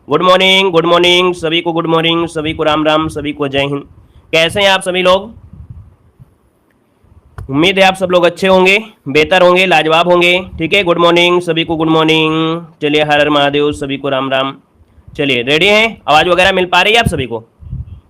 Good morning सभी को, good morning सभी को, राम राम सभी को, जय हिंद। कैसे हैं आप सभी लोग? उम्मीद है आप सब लोग अच्छे होंगे, बेहतर होंगे, लाजवाब होंगे। ठीक है, गुड मॉर्निंग सभी को, गुड मॉर्निंग। चलिए, हर हर महादेव सभी को, राम राम। चलिए, रेडी हैं? आवाज़ वगैरह मिल पा रही है आप सभी को?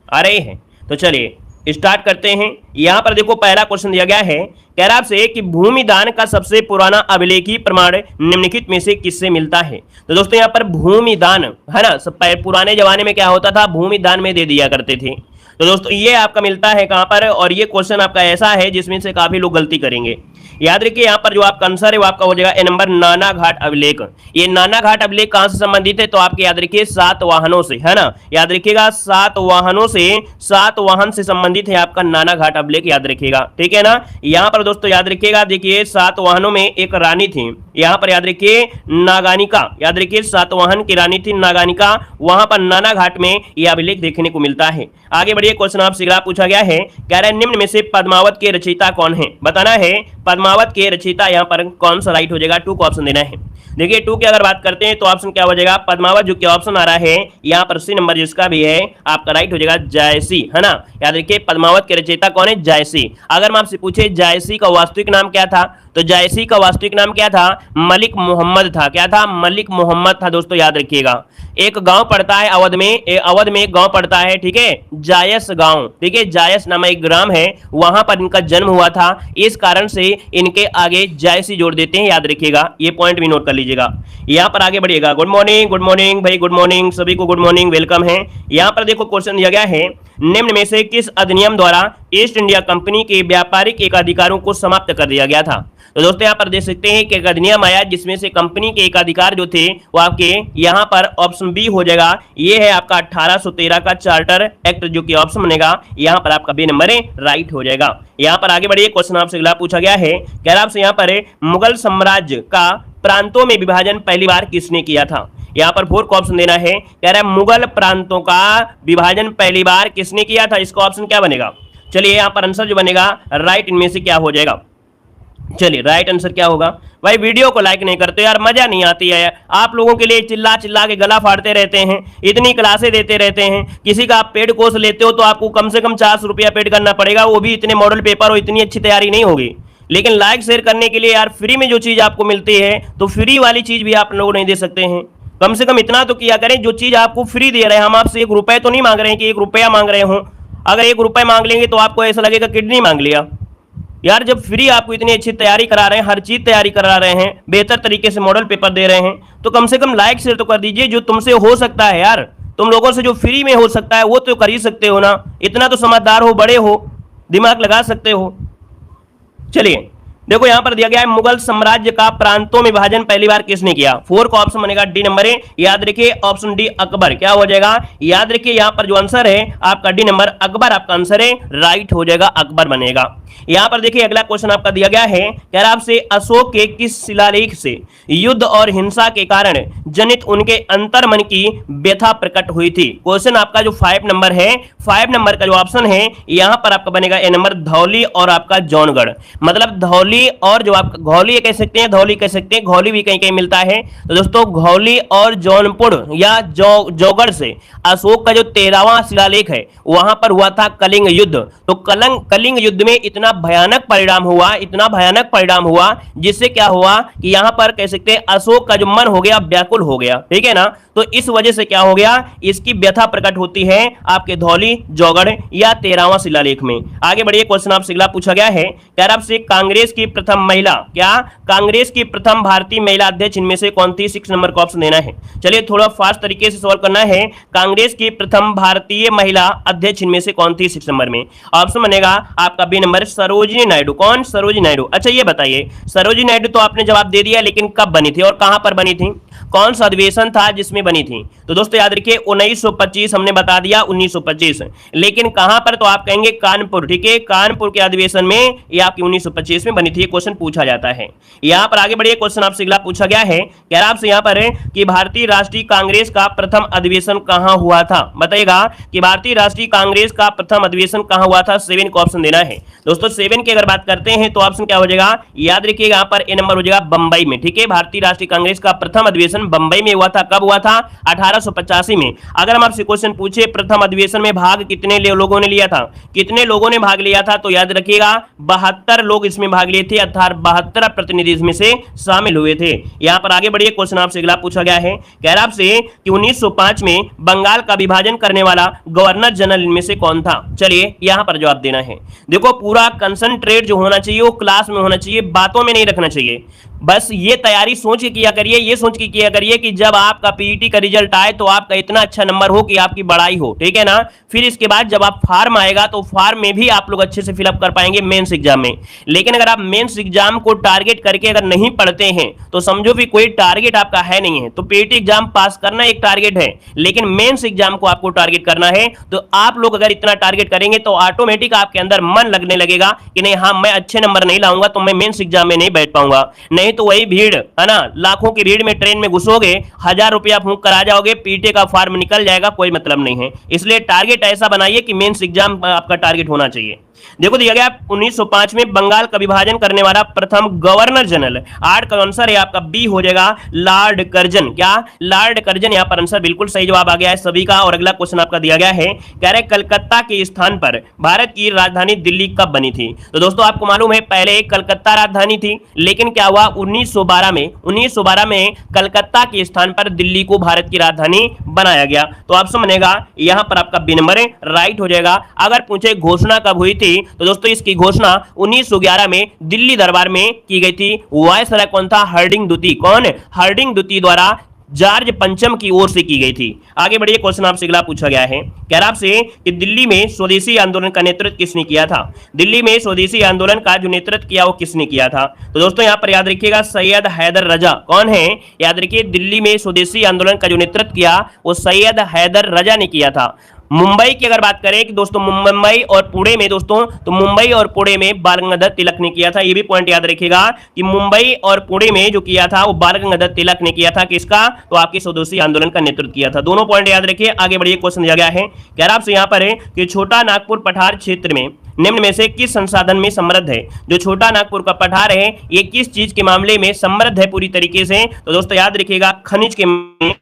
आ रही है? तो चलिए स्टार्ट करते हैं। यहां पर देखो, पहला क्वेश्चन दिया गया है, कह रहा आपसे कि भूमि दान का सबसे पुराना अभिलेखीय प्रमाण निम्नलिखित में से किससे मिलता है? तो दोस्तों यहाँ पर भूमि दान है ना, सब पुराने जमाने में क्या होता था, भूमि दान में दे दिया करते थे। तो दोस्तों ये आपका मिलता है कहां पर, और ये क्वेश्चन आपका ऐसा है जिसमें से काफी लोग गलती करेंगे। याद रखिए, यहाँ पर जो आपका आंसर है वो आपका हो जाएगा ए नंबर, नाना घाट अभिलेख। ये नाना घाट अभिलेख कहां से संबंधित है? तो आपके याद रखिए सातवाहनों से, है ना, याद रखिएगा सातवाहनों से, सातवाहन से संबंधित है आपका नाना घाट अभिलेख, याद रखिएगा। ठीक है ना। यहाँ पर दोस्तों याद रखिएगा, देखिए सातवाहनों में एक रानी थी, यहाँ पर याद रखिए नागानिका, याद रखिए सातवाहन की रानी थी नागानिका, वहां पर नाना घाट में यह अभिलेख देखने को मिलता है। आगे बढ़िए, क्वेश्चन आपसे अगला पूछा गया है, कह रहा है निम्न में से पद्मावत के रचयिता कौन है? बताना है पद्मावत के रचयिता यहाँ पर कौन सा राइट हो जाएगा, टू को ऑप्शन देना है। देखिए टू की अगर बात करते हैं तो ऑप्शन क्या हो जाएगा, पद्मावत, जो कि ऑप्शन आ रहा है यहाँ पर सी नंबर जिसका भी है आपका राइट हो जाएगा जायसी, है ना। याद रखिए पद्मावत के रचयिता कौन है, जायसी। अगर मैं आपसे पूछे जायसी का वास्तविक नाम क्या था, तो जायसी का वास्तविक नाम क्या था, मलिक मोहम्मद था। क्या था? मलिक मोहम्मद था। दोस्तों याद रखिएगा, एक गांव पड़ता है अवध में, अवध में एक गांव पड़ता है, ठीक है, जायस गांव, ठीक है, जायस नामक एक ग्राम है, वहां पर इनका जन्म हुआ था, इस कारण से इनके आगे जायसी जोड़ देते हैं, याद रखिएगा, ये पॉइंट भी नोट कर लीजिएगा। यहाँ पर आगे बढ़िएगा, गुड मॉर्निंग भाई, गुड मॉर्निंग सभी को, गुड मॉर्निंग, वेलकम है। यहाँ पर देखो क्वेश्चन दिया गया है, निम्न में से किस अधिनियम द्वारा ईस्ट इंडिया कंपनी के व्यापारिक एकाधिकारों को समाप्त कर दिया गया था? तो दोस्तों यहाँ पर देख सकते हैं कि एक अधिनियम आया जिसमें से कंपनी के एकाधिकार जो थे वो आपके यहाँ पर ऑप्शन बी हो जाएगा, ये है आपका 1813 का चार्टर एक्ट, जो कि ऑप्शन बनेगा यहाँ पर आपका बी नंबर राइट हो जाएगा। यहाँ पर आगे बढ़िए, क्वेश्चन आपसे अगला पूछा गया है, कह रहा आपसे यहाँ पर मुगल साम्राज्य का प्रांतों में विभाजन पहली बार किसने किया था? यहाँ पर फोर को ऑप्शन देना है, कह रहा है मुगल प्रांतों का विभाजन पहली बार किसने किया था, इसका ऑप्शन क्या बनेगा? चलिए यहाँ पर आंसर जो बनेगा राइट इनमें से क्या हो जाएगा? चलिए राइट आंसर क्या होगा? भाई वीडियो को लाइक नहीं करते यार, मजा नहीं आती है। आप लोगों के लिए चिल्ला चिल्ला के गला फाड़ते रहते हैं, इतनी क्लासें देते रहते हैं, किसी का आप पेड कोर्स लेते हो तो आपको कम से कम 400 रुपया पेड करना पड़ेगा, वो भी इतने मॉडल पेपर हो, इतनी अच्छी तैयारी नहीं होगी। लेकिन लाइक शेयर करने के लिए यार फ्री में जो चीज आपको मिलती है, तो फ्री वाली चीज भी आप लोग नहीं दे सकते हैं। कम से कम इतना तो किया करें, जो चीज आपको फ्री दे रहे हैं, हम आपसे 1 रुपए तो नहीं मांग रहे हैं कि 1 रुपया मांग रहे हो। अगर 1 रुपए मांग लेंगे तो आपको ऐसा लगेगा किडनी मांग लिया यार। जब फ्री आपको इतनी अच्छी तैयारी करा रहे हैं, हर चीज तैयारी करा रहे हैं, बेहतर तरीके से मॉडल पेपर दे रहे हैं, तो कम से कम लाइक शेयर तो कर दीजिए। जो तुमसे हो सकता है यार, तुम लोगों से जो फ्री में हो सकता है वो तो कर ही सकते हो ना। इतना तो समझदार हो, बड़े हो, दिमाग लगा सकते हो। चलिए देखो यहाँ पर दिया गया है, मुगल साम्राज्य का प्रांतों में विभाजन पहली बार किसने किया? 4 का ऑप्शन बनेगा डी नंबर है, याद रखिए ऑप्शन डी अकबर। क्या हो जाएगा? याद रखिए यहाँ पर जो आंसर है आपका डी नंबर अकबर आपका आंसर है, राइट हो जाएगा, अकबर बनेगा। यहाँ पर देखिए अगला क्वेश्चन आपका दिया गया है, कह रहा आपसे अशोक के किस शिलालेख से युद्ध और हिंसा के कारण जनित उनके अंतर्मन की व्यथा प्रकट हुई थी? क्वेश्चन आपका जो 5 नंबर है, 5 नंबर का जो ऑप्शन है यहाँ पर आपका बनेगा ए नंबर, धौली और आपका जौनगढ़। मतलब धौली और जो आप घौली कह सकते हैं, धौली कह सकते हैं, घौली भी कहीं कहीं मिलता है। तो दोस्तों घौली और जौनपुर या जौगढ़ से अशोक का जो 13वां शिलालेख है वहां पर हुआ था कलिंग युद्ध। तो कलिंग युद्ध में इतना भयानक परिणाम हुआ, इतना भयानक परिणाम हुआ, जिससे क्या हुआ कि यहां पर कह सकते हैं अशोक का जो मन हो गया व्याकुल हो गया, ठीक है ना। तो इस वजह से क्या हो गया, इसकी व्यथा प्रकट होती है आपके धौली, जौगढ़ या 13वां शिलालेख में। आगे बढ़िए, क्वेश्चन आपसे अगला पूछा गया है, क्या आपसे कांग्रेस की प्रथम महिला, क्या कांग्रेस की प्रथम भारतीय महिला अध्यक्ष इनमें से कौन थी? 6 नंबर का ऑप्शन देना है। चलिए थोड़ा फास्ट तरीके से सॉल्व करना है। कांग्रेस की प्रथम भारतीय महिला अध्यक्ष इनमें से कौन थी? 6 नंबर में ऑप्शन बनेगा आपका बी नंबर, सरोजिनी नायडू। कौन? सरोजिनी नायडू। अच्छा ये बताइए, सरोजिनी नायडू तो आपने जवाब दे दिया, लेकिन कब बनी थी और कहां पर बनी थी? कौन सा अधिवेशन था जिसमें बनी थी? तो दोस्तों याद रखिए 1925, हमने बता दिया 1925, लेकिन कहां पर? तो आप कहेंगे कानपुर, ठीक है, कानपुर के अधिवेशन में ये आपकी 1925 में बनी थी। क्वेश्चन पूछा जाता है। यहां पर आगे बढ़िए, क्वेश्चन आपसे अगला पूछा गया है, कह रहा आपसे यहां पर कि भारतीय राष्ट्रीय कांग्रेस का प्रथम अधिवेशन कहां हुआ था? बताइएगा कि भारतीय राष्ट्रीय कांग्रेस का प्रथम अधिवेशन कहां हुआ था? 7 को ऑप्शन देना है। दोस्तों 7 की अगर बात करते हैं तो ऑप्शन क्या हो जाएगा? याद रखिएगा यहाँ पर ए नंबर हो जाएगा बंबई में, ठीक है। भारतीय राष्ट्रीय कांग्रेस का प्रथम अधिवेशन अधिवेशन बंबई में हुआ था। कब हुआ था? 1885 में। अगर हम आपसे क्वेश्चन पूछे प्रथम अधिवेशन में भाग कितने लोगों ने लिया था, कितने लोगों ने भाग लिया था, तो याद रखिएगा 72 लोग इसमें भाग लिए थे, अर्थात 72 प्रतिनिधि इसमें से शामिल हुए थे। यहां पर आगे बढ़िए, क्वेश्चन आपसे अगला पूछा गया है, कह रहा आपसे कि 1905 में बंगाल का विभाजन करने वाला गवर्नर जनरल इनमें से कौन था? चलिए यहां पर जवाब देना है। देखो पूरा कंसंट्रेट जो होना चाहिए वो क्लास में होना चाहिए, बातों में नहीं रखना चाहिए। बस ये तैयारी सोच के किया करिए, ये सोच के किया करिए कि जब आपका पीईटी का रिजल्ट आए तो आपका इतना अच्छा नंबर हो कि आपकी बड़ाई हो, ठीक है ना। फिर इसके बाद जब आप फार्म आएगा तो फार्म में भी आप लोग अच्छे से फिलअप कर पाएंगे मेंस एग्जाम में। लेकिन अगर आप मेंस एग्जाम को टारगेट करके अगर नहीं पढ़ते हैं तो समझो भी कोई टारगेट आपका है नहीं है। तो पीईटी एग्जाम पास करना एक टारगेट है, लेकिन मेंस एग्जाम को आपको टारगेट करना है। तो आप लोग अगर इतना टारगेट करेंगे तो ऑटोमेटिक आपके अंदर मन लगने लगेगा कि नहीं, हाँ मैं अच्छे नंबर नहीं लाऊंगा तो मैं मेंस एग्जाम में नहीं बैठ पाऊंगा। नहीं तो वही भीड़ है ना, लाखों की भीड़ में ट्रेन में घुसोगे, 1000 रुपया फूंक कर आ जाओगे, पीटे का फॉर्म निकल जाएगा, कोई मतलब नहीं है। इसलिए टारगेट ऐसा बनाइए कि मेंस एग्जाम आपका टारगेट होना चाहिए। देखो दिया गया 1905 में बंगाल का विभाजन करने वाला प्रथम गवर्नर जनरल, 8 का आंसर है आपका बी हो जाएगा लॉर्ड कर्जन। क्या? लॉर्ड कर्जन यहां पर आंसर बिल्कुल सही जवाब आ गया है सभी का। और अगला क्वेश्चन आपका दिया गया है, कह रहे कलकत्ता के स्थान पर भारत की राजधानी दिल्ली कब बनी थी? तो दोस्तों आपको मालूम है पहले कलकत्ता राजधानी थी, लेकिन क्या हुआ 1912 में कलकत्ता के स्थान पर दिल्ली को भारत की राजधानी बनाया गया। तो ऑप्शन बनेगा यहां पर आपका बी नंबर राइट हो जाएगा। अगर पूछे घोषणा कब हुई थी तो दोस्तों इसकी घोषणा 1911 में दिल्ली दरबार में की गई थी। वायसराय कौन था? हार्डिंग द्वितीय। कौन? हार्डिंग द्वितीय द्वारा जॉर्ज पंचम की ओर से की गई थी। आगे बढ़िए, क्वेश्चन आपसे अगला पूछा गया है, कह रहा आपसे कि दिल्ली में स्वदेशी आंदोलन का नेतृत्व किसने किया था? दिल्ली में स्वदेशी आंदोलन का जो नेतृत्व किया वो किसने किया था? तो दोस्तों यहां पर याद रखिएगा सैयद हैदर रजा। कौन है? याद रखिए दिल्ली में स्वदेशी आंदोलन का जो नेतृत्व किया वो सैयद हैदर रजा ने किया था। मुंबई की अगर बात करें कि दोस्तों मुंबई और पुणे में, दोस्तों तो मुंबई और पुणे में बाल गंगाधर तिलक ने किया था। ये भी पॉइंट याद रखिएगा कि मुंबई और पुणे में जो किया था वो बाल गंगाधर तिलक ने किया था। किसका? तो आपके स्वदेशी आंदोलन का नेतृत्व किया था। दोनों पॉइंट याद रखिए। आगे बढ़िए, क्वेश्चन दिया गया है, कह रहा आपसे यहां पर है कि छोटा नागपुर पठार क्षेत्र में निम्न में से किस संसाधन में समृद्ध है? जो छोटा नागपुर का पठार है ये किस चीज के मामले में समृद्ध है पूरी तरीके से? तो दोस्तों याद रखिएगा खनिज के,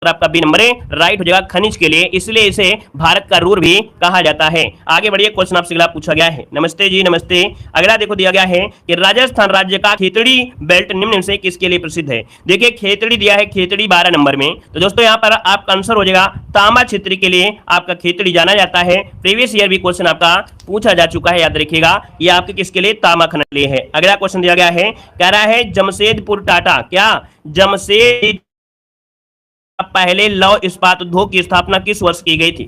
आपका बी नंबर राइट हो जाएगा खनिज के लिए, इसलिए इसे भारत का रूर भी कहा जाता है। आगे बढ़िए, क्वेश्चन आपसे अगला पूछा गया है। नमस्ते जी नमस्ते। अगला देखो दिया गया है कि राजस्थान राज्य का खेतड़ी बेल्ट निम्न से किसके लिए प्रसिद्ध है? देखिए खेतड़ी दिया है, खेतड़ी 12 नंबर में। तो दोस्तों यहाँ पर आपका आंसर हो जाएगा तांबा क्षेत्र के लिए आपका खेतड़ी जाना जाता है। प्रीवियस ईयर भी क्वेश्चन आपका पूछा जा चुका है, याद रखिएगा। ये आपके किसके लिए? तांबा खनन के लिए है। अगला क्वेश्चन दिया गया है, कह रहा है जमशेदपुर टाटा, क्या जमशेद पहले लौह इस्पात उद्योग की स्थापना किस वर्ष की गई थी?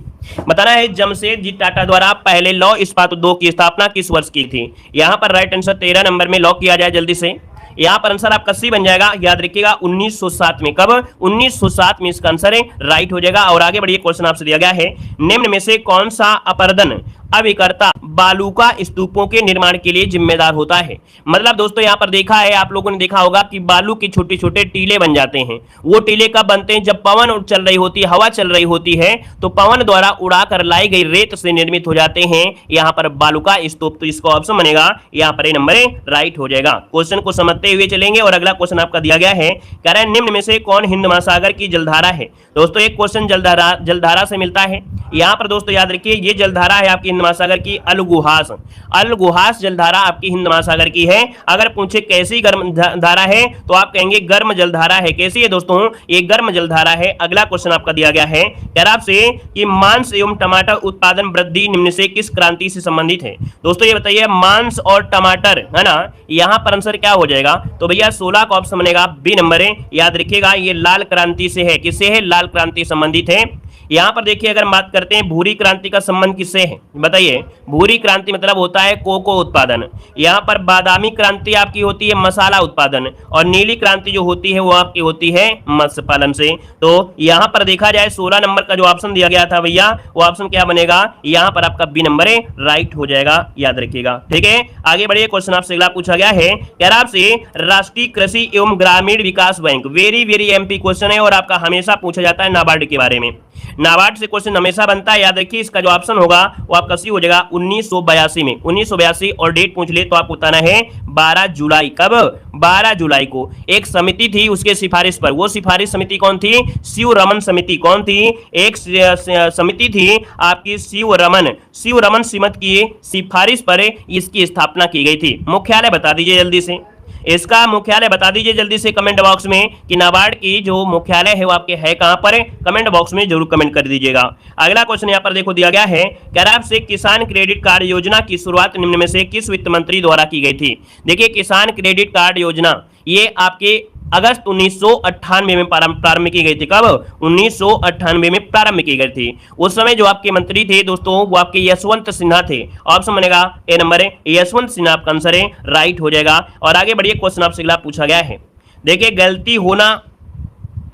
बताना है जमशेदजी टाटा द्वारा पहले लौह इस्पात उद्योग की स्थापना किस वर्ष की थी? यहां पर राइट आंसर 13 नंबर में लॉक किया जाए जल्दी से। यहां पर आंसर आपका सी बन जाएगा, याद रखिएगा 1907 में। कब? 1907 में इसका आंसर है राइट हो जाएगा। और आगे बढ़िए, क्वेश्चन आपसे दिया गया है निम्न में से कौन सा अपर्दन अभिकर्ता बालूका स्तूपों के निर्माण के लिए जिम्मेदार होता है? मतलब दोस्तों यहाँ पर देखा है, आप लोगों ने देखा होगा कि बालू के छोटे छोटे टीले बन जाते हैं। वो टीले कब बनते हैं? जब पवन चल रही होती है, हवा चल रही होती है, तो पवन द्वारा उड़ाकर लाई गई रेत से निर्मित हो जाते हैं यहाँ पर बालूका स्तूप। तो इसका ऑप्शन बनेगा यहाँ पर नंबर राइट हो जाएगा। क्वेश्चन को समझते हुए चलेंगे। और अगला क्वेश्चन आपका दिया गया है, कह रहा है निम्न में से कौन हिंद महासागर की जलधारा है? दोस्तों एक क्वेश्चन जलधारा से मिलता है। यहाँ पर दोस्तों याद रखिए ये जलधारा है आपकी हिंद महासागर की अलगुहास। अलगुहास जलधारा आपकी हिंद महासागर की है। अगर पूछे कैसी गर्म धारा है तो आप कहेंगे गर्म जलधारा है। कैसी है दोस्तों? ये गर्म जलधारा है। अगला क्वेश्चन आपका दिया गया है, कह रहा आपसे कि मांस एवं टमाटर उत्पादन वृद्धि निम्न से किस क्रांति से संबंधित है? दोस्तों ये बताइए मांस और टमाटर है ना, यहाँ पर आंसर क्या हो जाएगा? तो भैया 16 का ऑप्शन बनेगा बी नंबर है। याद रखिएगा ये लाल क्रांति से है। किससे है? लाल क्रांति संबंधित है। यहां पर देखिए अगर बात करते हैं भूरी क्रांति का संबंध किससे है? बताइए। भूरी क्रांति मतलब होता है कोको उत्पादन। यहां पर बादामी क्रांति आपकी होती है मसाला उत्पादन, और नीली क्रांति जो होती है वो आपकी होती है मत्स्य पालन से। तो यहां पर देखा जाए 16 नंबर का जो ऑप्शन दिया गया था भैया, वो ऑप्शन क्या बनेगा? यहां पर आपका बी नंबर राइट हो जाएगा, याद रखिएगा। ठीक है, आगे बढ़िए। क्वेश्चन आपसे अगला पूछा गया है, कह रहा आपसे राष्ट्रीय कृषि एवं ग्रामीण विकास bank, very very MP question है और आपका हमेशा पूछा जाता है नाबार्ड के बारे में। नाबार्ड से क्वेश्चन हमेशा बनता है, याद रखिए। इसका जो ऑप्शन होगा वो आपका सी हो जाएगा 1982 में, 1982। और डेट पूछ ले तो आपको बताना है 12 जुलाई। कब? 12 जुलाई को एक समिति थी उसके सिफारिश पर, वो सिफारिश समिति कौन थी? शिवरमन समिति। कौन थी? एक समिति थी आपकी शिवरमन समिति की सिफारिश पर इसकी स्थापना की गई थी। मुख्यालय बता दीजिए जल्दी से, इसका मुख्यालय बता दीजिए जल्दी से कमेंट बॉक्स में कि नाबार्ड की जो मुख्यालय है वो आपके है कहां पर? कमेंट बॉक्स में जरूर कमेंट कर दीजिएगा। अगला क्वेश्चन यहां पर देखो दिया गया है, कह रहा है आपसे किसान क्रेडिट कार्ड योजना की शुरुआत निम्न में से किस वित्त मंत्री द्वारा की गई थी? देखिए किसान क्रेडिट कार्ड योजना ये आपके अगस्त 1998 में प्रारंभ की गई थी। कब? 1998 में प्रारंभ की गई थी। उस समय जो आपके मंत्री थे दोस्तों वो आपके यशवंत सिन्हा थे। ऑप्शन बनेगा ए नंबर है, यशवंत सिन्हा आपका आंसर है, राइट हो जाएगा। और आगे बढ़िए, क्वेश्चन आपसे अगला पूछा गया है। देखिए गलती होना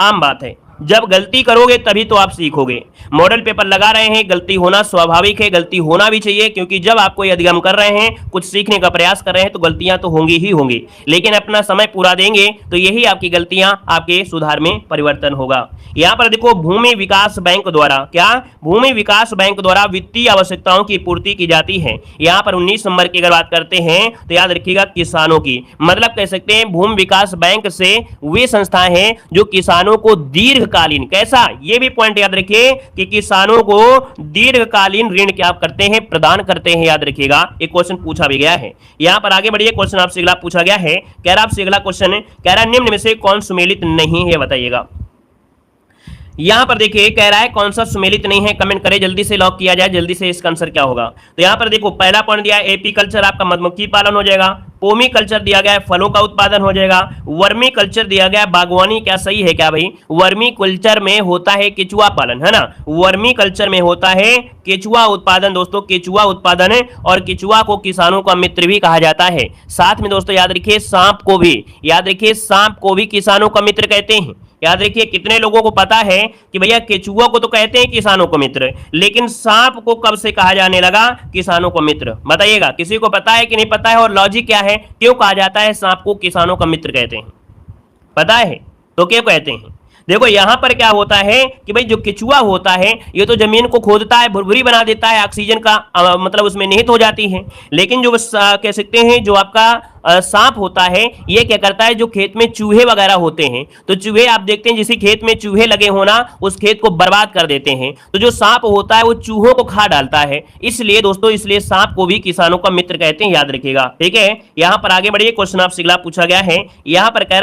आम बात है, जब गलती करोगे तभी तो आप सीखोगे। मॉडल पेपर लगा रहे हैं, गलती होना स्वाभाविक है, गलती होना भी चाहिए, क्योंकि जब आप कोई अधिगम कर रहे हैं, कुछ सीखने का प्रयास कर रहे हैं तो गलतियां तो होंगी ही होंगी, लेकिन अपना समय पूरा देंगे तो यही आपकी गलतियां आपके सुधार में परिवर्तन होगा। यहां पर देखो भूमि विकास बैंक द्वारा, क्या? भूमि विकास बैंक द्वारा वित्तीय आवश्यकताओं की पूर्ति की जाती है। यहां पर 19 नंबर की अगर बात करते हैं तो याद रखिएगा किसानों की, मतलब कह सकते हैं भूमि विकास बैंक से वे संस्थाएं हैं जो किसानों को दीर्घकालीन, कैसा? ये भी पॉइंट याद रखिए कि किसानों को दीर्घकालीन ऋण क्या करते हैं? प्रदान करते हैं। याद रखिएगा, एक क्वेश्चन पूछा भी गया है। यहां पर आगे बढ़िए, क्वेश्चन आपसे अगला पूछा गया है, कह रहा आपसे अगला क्वेश्चन कह रहा निम्न में से कौन सुमेलित नहीं है, बताइएगा। यहां पर देखिए कह रहा है कौन सा सुमेलित नहीं है, कमेंट करें जल्दी से, लॉक किया जाए जल्दी से, इसका आंसर क्या होगा। तो यहां पर देखो पहला पॉइंट दिया है एपी कल्चर, आपका मधुमक्खी पालन हो जाएगा। पोमी कल्चर दिया गया है, फलों का उत्पादन हो जाएगा। वर्मी कल्चर दिया गया है, बागवानी। क्या सही है क्या भाई? वर्मी कल्चर में होता है केचुआ पालन, है ना। वर्मी कल्चर में होता है केचुआ उत्पादन दोस्तों, केचुआ उत्पादन है, और केचुआ को किसानों का मित्र भी कहा जाता है। साथ में दोस्तों याद रखिए सांप को भी, याद रखिए सांप को भी किसानों का मित्र कहते हैं। याद रखिए कितने लोगों को पता है कि भैया केचुआ को तो कहते हैं किसानों को मित्र, लेकिन सांप को कब से कहा जाने लगा किसानों को मित्र? बताइएगा, किसी को पता है कि नहीं पता है, और लॉजिक क्या है, क्यों कहा जाता है सांप को किसानों का मित्र कहते हैं? पता है तो क्यों कहते हैं? देखो यहां पर क्या होता है कि भाई जो केचुआ होता है ये तो जमीन को खोदता है, भुरभुरी बना देता है, ऑक्सीजन का मतलब उसमें निहित हो जाती है। लेकिन जो कह सकते हैं जो आपका सांप होता है ये क्या करता है, जो खेत में चूहे वगैरह होते हैं तो चूहे आप देखते हैं जिस खेत में चूहे लगे होना उस खेत को बर्बाद कर देते हैं, तो जो सांप होता है वो चूहों को खा डालता है। इसलिए दोस्तों इसलिए सांप को भी किसानों का मित्र कहते हैं, याद रखिएगा। ठीक है, यहां पर आगे बढ़िए, क्वेश्चन आपसे अगला पूछा गया है। यहां पर कह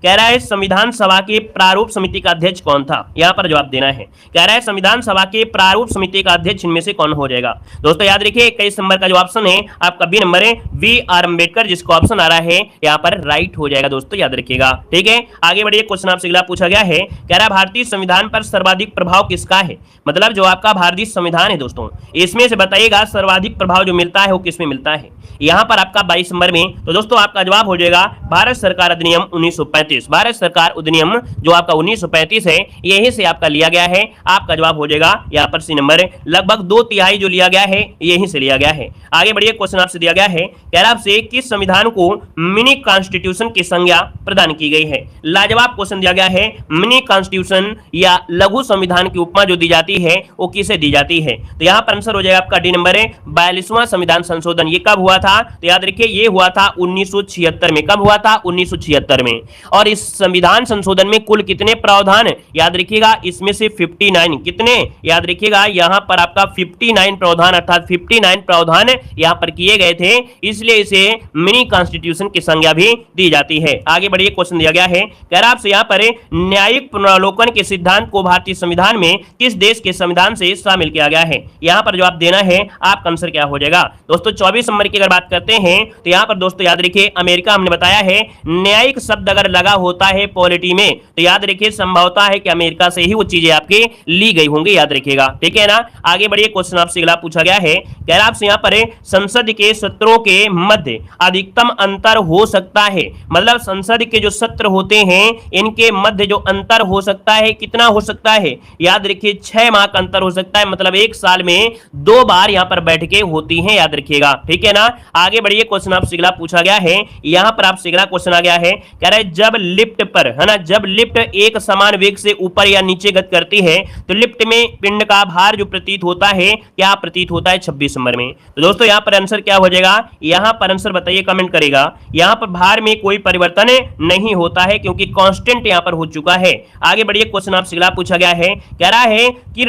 रहा है संविधान सभा के प्रारूप समिति का अध्यक्ष कौन था? यहां पर जवाब देना है। कह रहा है संविधान सभा के प्रारूप समिति का अध्यक्ष इनमें से कौन हो जाएगा? दोस्तों याद रखिए 21 नंबर का जो ऑप्शन है आपका बी नंबर है, वी आर अम्बेडकर, जिसको ऑप्शन आ रहा है यहां पर राइट हो जाएगा दोस्तों, याद रखिएगा। ठीक है, आगे बढ़िए, क्वेश्चन आपसे अगला पूछा गया है। कह रहा है भारतीय संविधान पर सर्वाधिक प्रभाव किसका है? मतलब जो आपका भारतीय संविधान है दोस्तों इसमें से बताइएगा सर्वाधिक प्रभाव जो मिलता है वो किसमें मिलता है? यहां पर आपका 22 नंबर में, तो दोस्तों आपका जवाब हो जाएगा भारत सरकार अधिनियम 1935। भारत सरकार अधिनियम जो आपका 1935 है यही से आपका लिया गया है। आपका जवाब हो जाएगा यहां पर सी नंबर, लगभग 2/3 जो लिया गया है यही से लिया गया है। आगे बढ़िए, क्वेश्चन आपसे दिया गया है, कह रहा आपसे किस संविधान को मिनी कॉन्स्टिट्यूशन की संज्ञा प्रदान की गई है? लाजवाब क्वेश्चन दिया गया है। मिनी कॉन्स्टिट्यूशन या लघु संविधान की उपमा जो दी जाती है वो किसे दी जाती है? तो यहां पर आंसर हो जाएगा आपका डी नंबर है, 42वां संविधान संशोधन। ये कब हुआ था? तो याद रखिए ये हुआ था 1976 में। कब हुआ था? 1976 में। और इस संविधान संशोधन में कुल कितने प्रावधान? याद रखिएगा इसमें से 59 कितने? याद रखिएगा यहां पर आपका 59 प्रावधान, अर्थात 59 प्रावधान यहां पर किए गए थे, इसलिए इसे मिनी कॉन्स्टिट्यूशन की संज्ञा भी दी जाती है। आगे बढ़िए, क्वेश्चन दिया गया है, कह रहा आपसे यहां पर न्यायिक पुनरावलोकन के सिद्धांत को भारतीय संविधान में किस देश के संविधान से शामिल किया गया है? यहां पर जवाब देना है, आपका आंसर क्या हो जाएगा? दोस्तों 24 नंबर की अगर बात करते हैं तो यहां पर दोस्तों याद रखिए अमेरिका हमने बताया है। न्यायिक शब्द अगर लगा होता है पॉलिटी में तो याद रखिए संभवता है कि अमेरिका से ही वो चीजें आपके ली गई होंगी, याद रखिएगा। ठीक है ना, आगे बढ़िए, क्वेश्चन आपसे अगला पूछा गया है, कह रहा आपसे यहां पर संसद के सत्रों के मध्य अधिकतम अंतर हो सकता है। मतलब संसद के जो सत्र होते हैं इनके मध्य जो अंतर हो सकता है कितना हो सकता है? याद रखिए 6 माह का अंतर हो सकता है, मतलब एक साल में 2 बार यहां पर बैठकें होती हैं, याद रखिएगा। ठीक है ना, आगे बढ़िए, क्वेश्चन आपसे अगला पूछा गया है, यहां पर आपसे अगला क्वेश्चन आ गया है, कह रहा है जब लिफ्ट पर, है ना, जब लिफ्ट एक समान वेग से ऊपर या नीचे गति करती है तो लिफ्ट में पिंड का भार जो प्रतीत होता है, क्या प्रतीत होता है 26 नंबर में। तो दोस्तों यहां पर आंसर क्या हो जाएगा, यहां पर आंसर बताइए, कमेंट करेगा। यहां पर भार में कोई परिवर्तन नहीं होता है क्योंकि कांस्टेंट यहां पर हो चुका है। आगे बढ़िए, क्वेश्चन आपसे अगला पूछा गया है, कह रहा है कि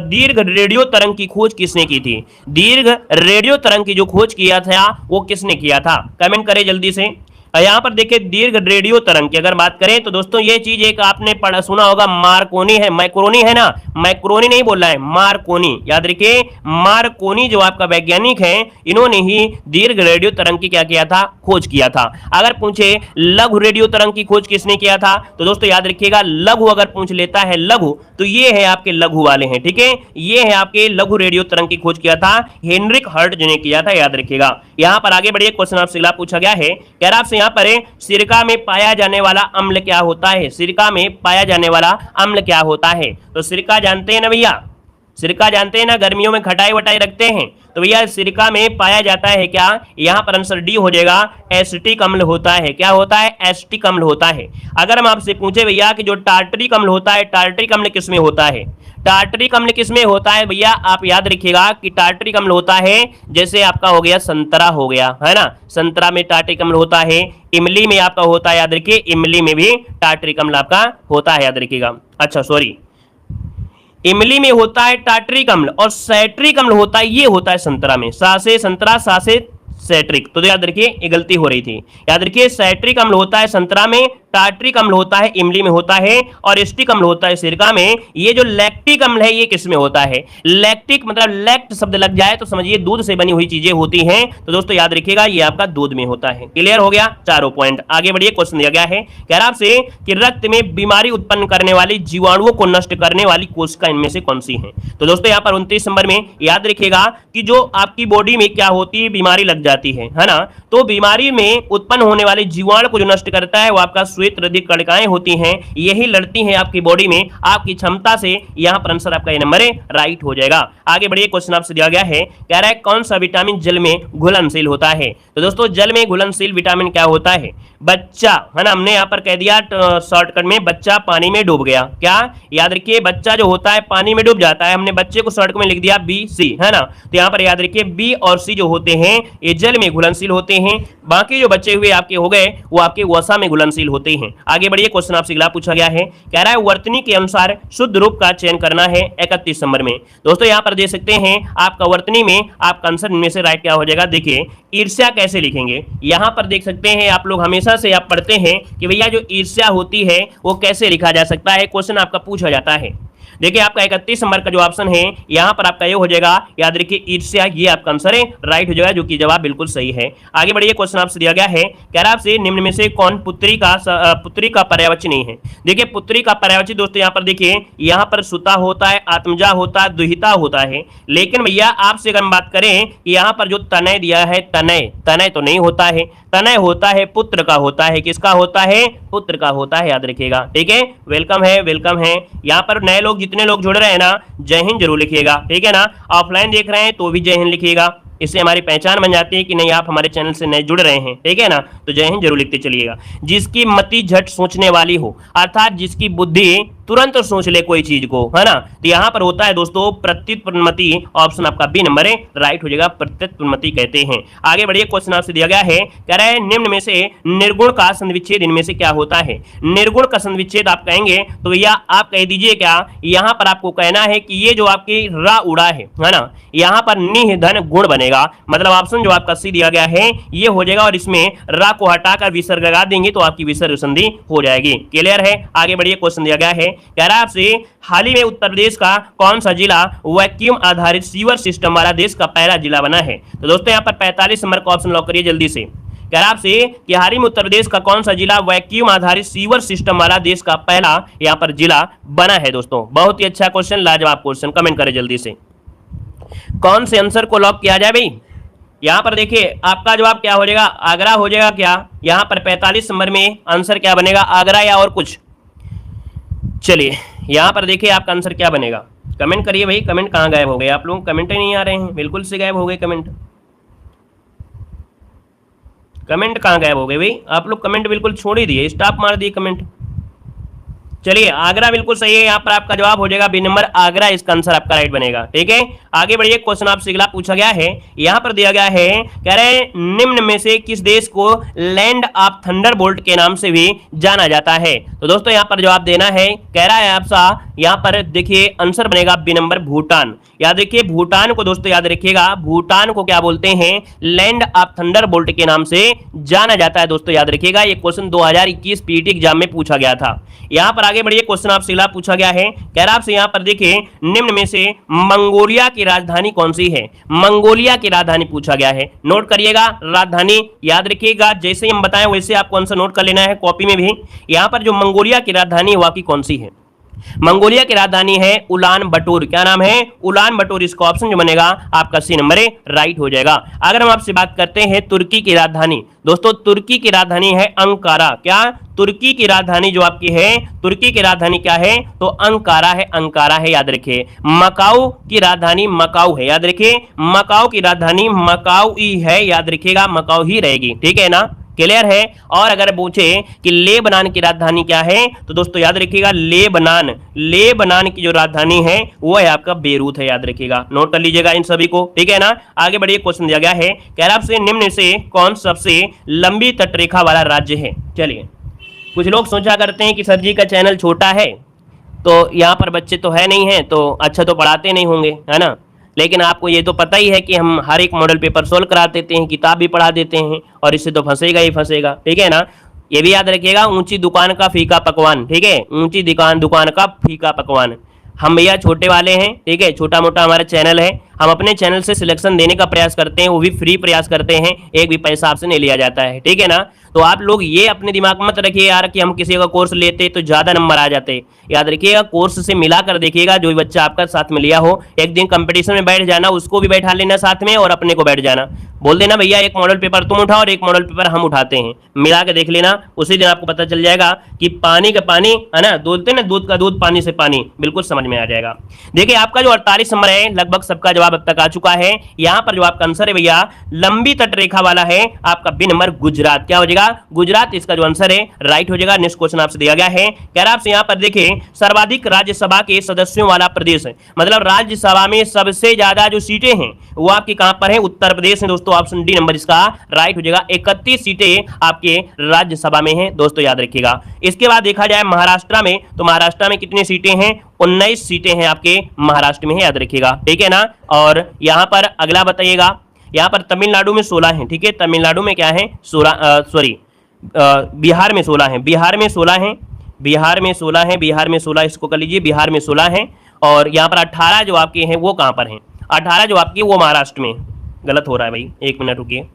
दीर्घ रेडियो तरंग की खोज किसने की थी। दीर्घ रेडियो तरंग की जो खोज किया था वो किसने किया था, कमेंट करें जल्दी से। यहां पर देखिए दीर्घ रेडियो तरंग की अगर बात करें तो दोस्तों ये चीज एक आपने पढ़ा सुना होगा, मार्कोनी है, मैक्रोनी है ना, मैक्रोनी नहीं बोल रहा है, मार्कोनी, याद रखिए मार्कोनी जो आपका वैज्ञानिक है, इन्होंने ही दीर्घ रेडियो तरंग की क्या किया था, खोज किया था। अगर पूछे लघु रेडियो तरंग की खोज किसने किया था, तो दोस्तों याद रखिएगा लघु अगर पूछ लेता है लघु, तो ये है आपके लघु वाले हैं, ठीक है, ये है आपके लघु रेडियो तरंग की खोज किया था हेनरिक हर्ट्ज ने किया था, याद रखिएगा। यहां पर आगे बढ़िए, क्वेश्चन आपसे अगला पूछा गया है, कह रहा आपसे यहां पर सिरका में पाया जाने वाला अम्ल क्या होता है। सिरका में पाया जाने वाला अम्ल क्या होता है, तो सिरका जानते हैं ना भैया, सिरका जानते हैं ना, गर्मियों में खटाई वटाई रखते हैं, तो भैया सिरका में पाया जाता है क्या, यहां पर आंसर डी हो जाएगा, एसिटिक अम्ल होता है। क्या होता है, एसिटिक अम्ल होता है। अगर हम आपसे पूछे भैया कि जो टार्टरिक अम्ल होता है, टार्टरिक अम्ल किसमें होता है, टार्टरिक अम्ल किसमें होता है भैया, आप याद रखिएगा कि टार्टरिक अम्ल होता है, जैसे आपका हो गया संतरा हो गया, है ना, संतरा में टार्टरिक अम्ल होता है, इमली में आपका होता है, याद रखिए इमली में भी टार्टरिक अम्ल आपका होता है, याद रखिएगा। अच्छा सॉरी, इमली में होता है टार्टरिक अम्ल और सैट्रिक अम्ल होता है, ये होता है संतरा में, सा से संतरा, सा से सैट्रिक, तो याद रखिए ये गलती हो रही थी, याद रखिए सैट्रिक अम्ल होता है संतरा में, टार्टरिक अम्ल होता है इमली में होता है, और एसिटिक अम्ल होता है सिरका में। ये जो लैक्टिक अम्ल है ये किस में होता है, लैक्टिक मतलब लैक्ट शब्द लग जाए तो समझिए दूध से बनी हुई चीजें होती हैं, तो दोस्तों याद रखिएगा ये आपका दूध में होता है। क्लियर हो गया, चारों पॉइंट। आगे बढ़िए, क्वेश्चन दिया गया है, कह रहा आपसे कि रक्त में बीमारी उत्पन्न करने वाली जीवाणुओं को नष्ट करने वाली कोशिका इनमें से कौन सी है। तो दोस्तों यहाँ पर 29 नंबर में याद रखिएगा कि जो आपकी बॉडी में क्या होती है, बीमारी लग जाती है ना, तो बीमारी में उत्पन्न होने वाले जीवाणु को जो नष्ट करता है वो आपका श्वेत रदिक कणिकाएं होती हैं, यही लड़ती हैं आपकी बॉडी में आपकी क्षमता से। यहां पर आंसर आपका ये नंबर है, राइट हो जाएगा। आगे बढ़िए, क्वेश्चन आपसे दिया गया है, कह रहा है कौन सा विटामिन जल में घुलनशील होता है। तो दोस्तों जल में घुलनशील विटामिन क्या होता है, बच्चा, है ना, हमने यहां पर कह दिया शॉर्टकट में, बच्चा पानी में डूब गया, क्या याद रखिए बच्चा जो होता है पानी में डूब जाता है, हमने बच्चे को शॉर्टकट में लिख दिया बी सी, है ना, तो यहां पर याद रखिए बी और सी जो होते हैं ये जल में घुलनशील होते हैं, बाकी जो बचे हुए आपके हो गए वो आपके वसा में घुलनशील होते हैं। आगे बढ़िए, क्वेश्चन आपसे अगला पूछा गया है, कह रहा है वर्तनी के अनुसार शुद्ध रूप का चयन करना है 31 नंबर में। दोस्तों यहां पर देख सकते हैं आपका वर्तनी में आपका आंसर इनमें से राइट क्या हो जाएगा। देखिए ईर्ष्या कैसे लिखेंगे, यहां पर देख सकते हैं आप लोग हमेशा से आप पढ़ते हैं कि भैया जो ईर्ष्या होती है वो कैसे लिखा जा सकता है, क्वेश्चन आपका पूछा जाता है। देखिए आपका 31 नंबर का जो ऑप्शन है यहां पर आपका ये हो जाएगा, याद रखिए ईर्ष्या, ये आपका आंसर है, राइट हो जाएगा, जो कि जवाब बिल्कुल सही है। आगे बढ़िए, क्वेश्चन आपसे दिया गया है, कह रहा आपसे निम्न में से कौन पुत्री का पर्यायवाची नहीं है। देखिए पुत्री का पर्यायवाची दोस्तों यहां पर देखिए, यहां पर सुता होता है, आत्मजा होता है, दुहिता होता है, लेकिन भैया आपसे अगर हम बात करें कि यहां पर जो तनय दिया है, तनय, तनय तो नहीं होता है, तनय होता है पुत्र का होता है, किसका होता है, पुत्र का होता है, याद रखिएगा। ठीक है, वेलकम है, वेलकम है। यहाँ पर नए लोग जितने लोग जुड़ रहे हैं ना, जय हिंद जरूर लिखिएगा, ठीक है ना। ऑफलाइन देख रहे हैं तो भी जय हिंद लिखिएगा, इससे हमारी पहचान बन जाती है कि नहीं आप हमारे चैनल से नए जुड़ रहे हैं, ठीक है ना, तो जय हिंद जरूर लिखते चलिएगा। जिसकी मति झट सोचने वाली हो, अर्थात जिसकी बुद्धि तुरंत सोच ले कोई चीज को, है ना, तो यहां पर होता है दोस्तों प्रत्युत्पन्नमति, ऑप्शन आपका बी नंबर है, राइट हो जाएगा, प्रत्युत्पन्नमति कहते हैं। आगे बढ़िए, क्वेश्चन आपसे दिया गया है, कह रहा है निम्न में से निर्गुण का संविच्छेद इनमें से क्या होता है। निर्गुण का संविच्छेद आप कहेंगे तो भैया आप कह दीजिए क्या, यहां पर आपको कहना है कि ये जो आपकी रा उड़ा है ना, यहां पर निह धन गुण बनेगा, मतलब ऑप्शन जो आपका सी दिया गया है ये हो जाएगा, और इसमें रा को हटाकर विसर्ग लगा देंगे तो आपकी विसर्ग संधि हो जाएगी। क्लियर है। आगे बढ़िए, क्वेश्चन दिया गया है, कह रहा है आपसे हाल ही में उत्तर प्रदेश का कौन सा जिला वैक्यूम आधारित सीवर सिस्टम वाला देश का पहला जिला बना है। तो दोस्तों यहाँ पर 45 नंबर का ऑप्शन लॉक करिए जल्दी से। कह रहा आपसे कि हाल ही में उत्तर प्रदेश का कौन सा जिला वैक्यूम आधारित सीवर सिस्टम वाला देश का पहला यहाँ पर जिला बना है। दोस्तों बहुत ही अच्छा क्वेश्चन, लाजवाब क्वेश्चन, कमेंट करें जल्दी से कौन से आंसर को लॉक किया जाए भाई। यहां पर देखिए आपका जवाब क्या हो जाएगा, आगरा हो जाएगा क्या, यहां पर 45 नंबर में आंसर क्या बनेगा, आगरा या और कुछ। चलिए यहां पर देखिए आपका आंसर क्या बनेगा, कमेंट करिए भाई। कमेंट कहां गायब हो गए आप लोग, कमेंट ही नहीं आ रहे हैं, बिल्कुल से गायब हो गए कमेंट। कमेंट कहाँ गायब हो गए भाई? आप लोग कमेंट बिल्कुल छोड़ ही दिए, स्टॉप मार दिए कमेंट। चलिए आगरा बिल्कुल सही है, यहाँ पर आपका जवाब हो जाएगा बी नंबर आगरा, इसका आंसर आपका राइट बनेगा। ठीक है, आगे बढ़िए। क्वेश्चन आपसे अगला पूछा गया है, यहाँ पर दिया गया है, कह रहे हैं निम्न में से किस देश को लैंड ऑफ थंडरबोल्ट के नाम से भी जाना जाता है? तो दोस्तों यहाँ पर जवाब देना है, कह रहा है आपसा यहाँ पर देखिए आंसर बनेगा बी नंबर भूटान। याद रखिए भूटान को, दोस्तों याद रखिएगा भूटान को क्या बोलते हैं? लैंड ऑफ थंडरबोल्ट के नाम से जाना जाता है। दोस्तों याद रखिएगा ये क्वेश्चन 2021 पीटी एग्जाम में पूछा गया था। यहाँ पर आगे बढ़िए, क्वेश्चन आपसे अगला पूछा गया है, कह रहा आपसे यहाँ पर देखिए निम्न में से मंगोलिया की राजधानी कौन सी है? मंगोलिया की राजधानी पूछा गया है, नोट करिएगा राजधानी, याद रखिएगा जैसे ही हम बताएं वैसे आपको आंसर नोट कर लेना है कॉपी में भी। यहाँ पर जो मंगोलिया की राजधानी है वह की कौन सी है? मंगोलिया की राजधानी है उलान बटोर। क्या नाम है? उलान बटोर। इसका ऑप्शन जो बनेगा आपका सी नंबर राइट हो जाएगा। अगर हम आपसे बात करते हैं तुर्की की राजधानी, दोस्तों तुर्की की राजधानी है अंकारा। क्या? तुर्की की राजधानी जो आपकी है, तुर्की की राजधानी क्या है? तो अंकारा है, अंकारा है, याद रखिए। मकाऊ की राजधानी मकाऊ है, याद रखिए मकाऊ की राजधानी मकाऊ ही है, याद रखिएगा मकाऊ ही रहेगी। ठीक है ना, क्लियर है। और अगर पूछे कि लेबनान की राजधानी क्या है, तो दोस्तों याद रखिएगा लेबनान, लेबनान की जो राजधानी है वो है आपका बेरूत है, याद रखिएगा, नोट कर लीजिएगा इन सभी को। ठीक है ना, आगे बढ़िए। क्वेश्चन दिया गया है, कह रहा आपसे निम्न से कौन सबसे लंबी तटरेखा वाला राज्य है? चलिए, कुछ लोग सोचा करते हैं कि सर जी का चैनल छोटा है तो यहाँ पर बच्चे तो है नहीं है तो अच्छा तो पढ़ाते नहीं होंगे, है ना, लेकिन आपको ये तो पता ही है कि हम हर एक मॉडल पेपर सोल्व करा देते हैं, किताब भी पढ़ा देते हैं, और इससे तो फंसेगा ही फंसेगा। ठीक है ना, ये भी याद रखिएगा, ऊंची दुकान का फीका पकवान। ठीक है, ऊंची दुकान का फीका पकवान। हम भैया छोटे वाले हैं, ठीक है, छोटा मोटा हमारा चैनल है, हम अपने चैनल से सिलेक्शन देने का प्रयास करते हैं, वो भी फ्री प्रयास करते हैं, एक भी पैसा आपसे नहीं लिया जाता है। ठीक है ना, तो आप लोग ये अपने दिमाग में मत रखिए यार कि हम किसी का कोर्स लेते तो ज्यादा नंबर आ जाते। याद रखिएगा कोर्स से मिलाकर देखिएगा, जो बच्चा आपका साथ में लिया हो, एक दिन कंपटीशन में बैठ जाना, उसको भी बैठा लेना साथ में और अपने को बैठ जाना, बोल देना भैया एक मॉडल पेपर तुम उठाओ और एक मॉडल पेपर हम उठाते हैं, मिला के देख लेना, उसी दिन आपको पता चल जाएगा कि पानी का पानी है ना, बोलते ना दूध का दूध, पानी से पानी, बिल्कुल समझ में आ जाएगा। देखिए आपका जो 48 नंबर है, लगभग सबका जवाब अब तक आ चुका है। यहाँ पर जो आपका आंसर है भैया लंबी तटरेखा वाला है आपका बी नंबर गुजरात। क्या हो जाएगा? गुजरात, इसका जो आंसर है राइट हो जाएगा। नेक्स्ट क्वेश्चन आपसे दिया गया है, कह रहा आपसे यहाँ पर देखिए सर्वाधिक राज्यसभा के सदस्यों वाला प्रदेश है, मतलब राज्यसभा में सबसे ज्यादा जो सीटें हैं वो आपकी कहां पर है? उत्तर प्रदेश में। दोस्तों ऑप्शन डी नंबर इसका राइट हो जाएगा। 31 सीटें आपके राज्यसभा में हैं, दोस्तों याद रखिएगा। इसके बाद देखा जाए महाराष्ट्र में, तो महाराष्ट्र में कितनी सीटें हैं? 19 सीटें हैं आपके महाराष्ट्र में है, याद रखिएगा। ठीक है ना, और यहां पर अगला बताइएगा, यहां पर तमिलनाडु में 16 हैं। ठीक है, तमिलनाडु में क्या है? 16, सॉरी बिहार में 16 हैं, बिहार में 16 हैं, बिहार में 16 हैं, बिहार में 16, इसको कर लीजिए, बिहार में 16 हैं। और यहाँ पर 18 जो आपके हैं वो कहाँ पर हैं? 18 जो आपकी वो महाराष्ट्र में, गलत हो रहा है भाई, एक मिनट रुकिए।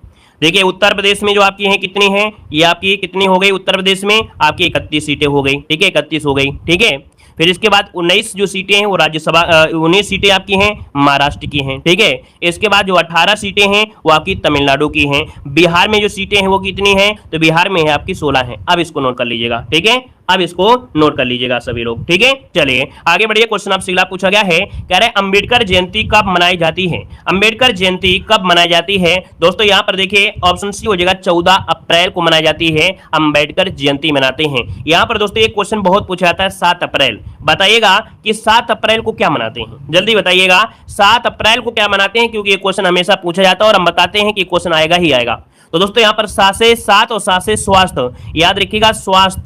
देखिए उत्तर प्रदेश में जो आपकी हैं कितनी हैं? ये आपकी कितनी हो गई? उत्तर प्रदेश में आपकी 31 सीटें हो गई। ठीक है, 31 हो गई। ठीक है, फिर इसके बाद 19 जो सीटें हैं वो राज्यसभा, 19 सीटें आपकी हैं महाराष्ट्र की हैं। ठीक है, इसके बाद जो 18 सीटें हैं वो आपकी तमिलनाडु की हैं। बिहार में जो सीटें हैं वो कितनी हैं? तो बिहार में है आपकी 16 हैं। अब इसको नोट कर लीजिएगा। ठीक है, अब इसको नोट कर लीजिएगा सभी लोग। ठीक है, चलिए आगे बढ़िए। क्वेश्चन आपसे अगला पूछा गया है, कह रहे हैं अंबेडकर जयंती कब मनाई जाती है? अंबेडकर जयंती कब मनाई जाती है? दोस्तों यहाँ पर देखिए ऑप्शन सी हो जाएगा, 14 अप्रैल को मनाई जाती है अंबेडकर जयंती मनाते हैं। यहाँ पर दोस्तों एक क्वेश्चन बहुत पूछा जाता है, 7 अप्रैल, बताइएगा कि 7 अप्रैल को क्या मनाते हैं? जल्दी बताइएगा 7 अप्रैल को क्या मनाते हैं, क्योंकि ये क्वेश्चन हमेशा पूछा जाता है और हम बताते हैं कि क्वेश्चन आएगा ही आएगा। तो दोस्तों यहाँ पर 7 से 7 और 7 से स्वास्थ्य, याद रखिएगा स्वास्थ्य,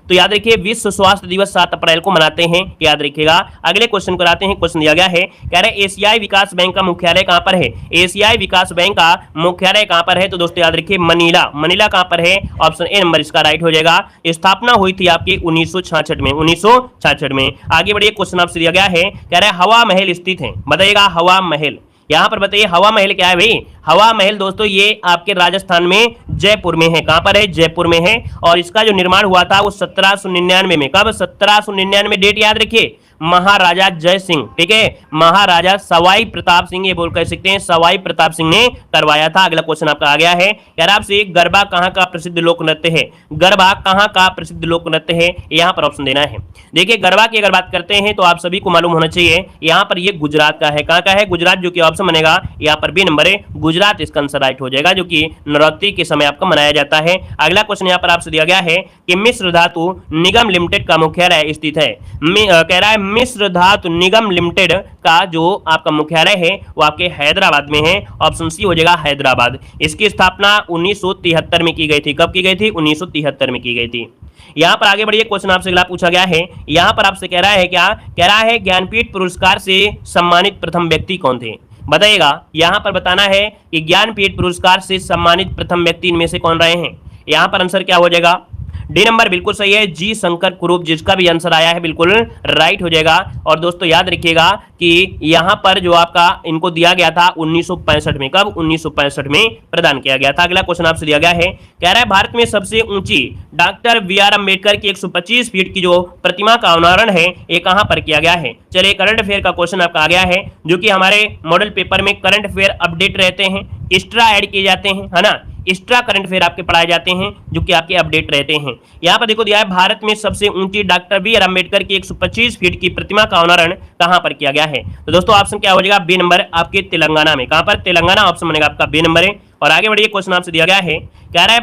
तो याद रखिए विश्व स्वास्थ्य दिवस 7 अप्रैल को मनाते हैं, याद रखिएगा। अगले क्वेश्चन को आते हैं। क्वेश्चन दिया गया है, कह रहे एशियाई विकास बैंक का मुख्यालय कहां पर है? एशियाई विकास बैंक का मुख्यालय कहां पर है? तो दोस्तों याद रखिए मनीला। मनीला कहां पर है? ऑप्शन ए नंबर इसका राइट हो जाएगा। स्थापना हुई थी आपकी 1966 में, 1966 में। आगे बढ़िए, क्वेश्चन आपसे दिया गया है, कह रहे हवा महल स्थित है, बताइएगा हवा महल। यहां पर बताइए हवा महल क्या है भाई? हवा महल दोस्तों ये आपके राजस्थान में जयपुर में है। कहां पर है? जयपुर में है। और इसका जो निर्माण हुआ था वो 1799 में। कब? 1799, डेट याद रखिए, महाराजा जय सिंह, ठीक है, महाराजा सवाई प्रताप सिंह, ये बोल कह सकते हैं सवाई प्रताप सिंह ने करवाया था। अगला क्वेश्चन आपका आ गया है, कह रहा आपसे गरबा कहाँ का प्रसिद्ध लोक नृत्य है? गरबा कहाँ का प्रसिद्ध लोक नृत्य है? यहाँ पर ऑप्शन देना है। देखिए गरबा की अगर बात करते हैं तो आप सभी को मालूम होना चाहिए, यहाँ पर ये गुजरात का है। कहाँ का है? गुजरात, जो कि ऑप्शन बनेगा यहाँ पर बी नंबर है, गुजरात इसका आंसर राइट हो जाएगा, जो कि नवरात्रि के समय आपका मनाया जाता है। अगला क्वेश्चन यहाँ पर आपसे दिया गया है कि मिश्र धातु निगम लिमिटेड का मुख्यालय स्थित है। कह रहा है मिश्र धातु निगम लिमिटेड का जो आपका मुख्यालय है वो आपके हैदराबाद में है। ऑप्शन सी हो जाएगा हैदराबाद। इसकी स्थापना 1973 में की गई थी। कब की गई थी? 1973 में की गई थी। यहां पर आगे बढ़िए, क्वेश्चन आपसे अगला पूछा गया है, यहां पर आपसे कह रहा है क्या? कह रहा है ज्ञानपीठ पुरस्कार से सम्मानित प्रथम व्यक्ति कौन थे? बताइएगा। यहां पर बताना है कि ज्ञानपीठ पुरस्कार से सम्मानित प्रथम व्यक्ति इनमें से कौन रहे हैं। यहां पर आंसर क्या हो जाएगा? डी नंबर बिल्कुल सही है, जी शंकर कुरूप, जिसका भी आंसर आया है बिल्कुल राइट हो जाएगा। और दोस्तों याद रखिएगा कि यहां पर जो आपका इनको दिया गया था 1965 में। कब? 1965 में प्रदान किया गया था। अगला क्वेश्चन आपसे दिया गया है, कह रहा है भारत में सबसे ऊंची डॉक्टर बी आर अम्बेडकर की 125 फीट की जो प्रतिमा का अनावरण है ये कहां पर किया गया है? चलिए करंट अफेयर का क्वेश्चन आपका आ गया है, जो कि हमारे मॉडल पेपर में करंट अफेयर अपडेट रहते हैं, एक्स्ट्रा ऐड किए जाते हैं, है ना, एक्स्ट्रा करंट अफेयर आपके पढ़ाए जाते हैं जो कि आपके अपडेट रहते हैं। यहाँ पर देखो दिया है भारत में सबसे ऊंची डॉक्टर बी आर अम्बेडकर की 125 फीट की प्रतिमा का अनावरण कहां पर किया गया है? तो दोस्तों ऑप्शन क्या हो जाएगा? बी नंबर, आपके तेलंगाना में। कहां पर? तेलंगाना ऑप्शन बनेगा आपका बी नंबर है। और आगे बढ़िए, क्वेश्चन आपसे दिया गया है, कह रहा है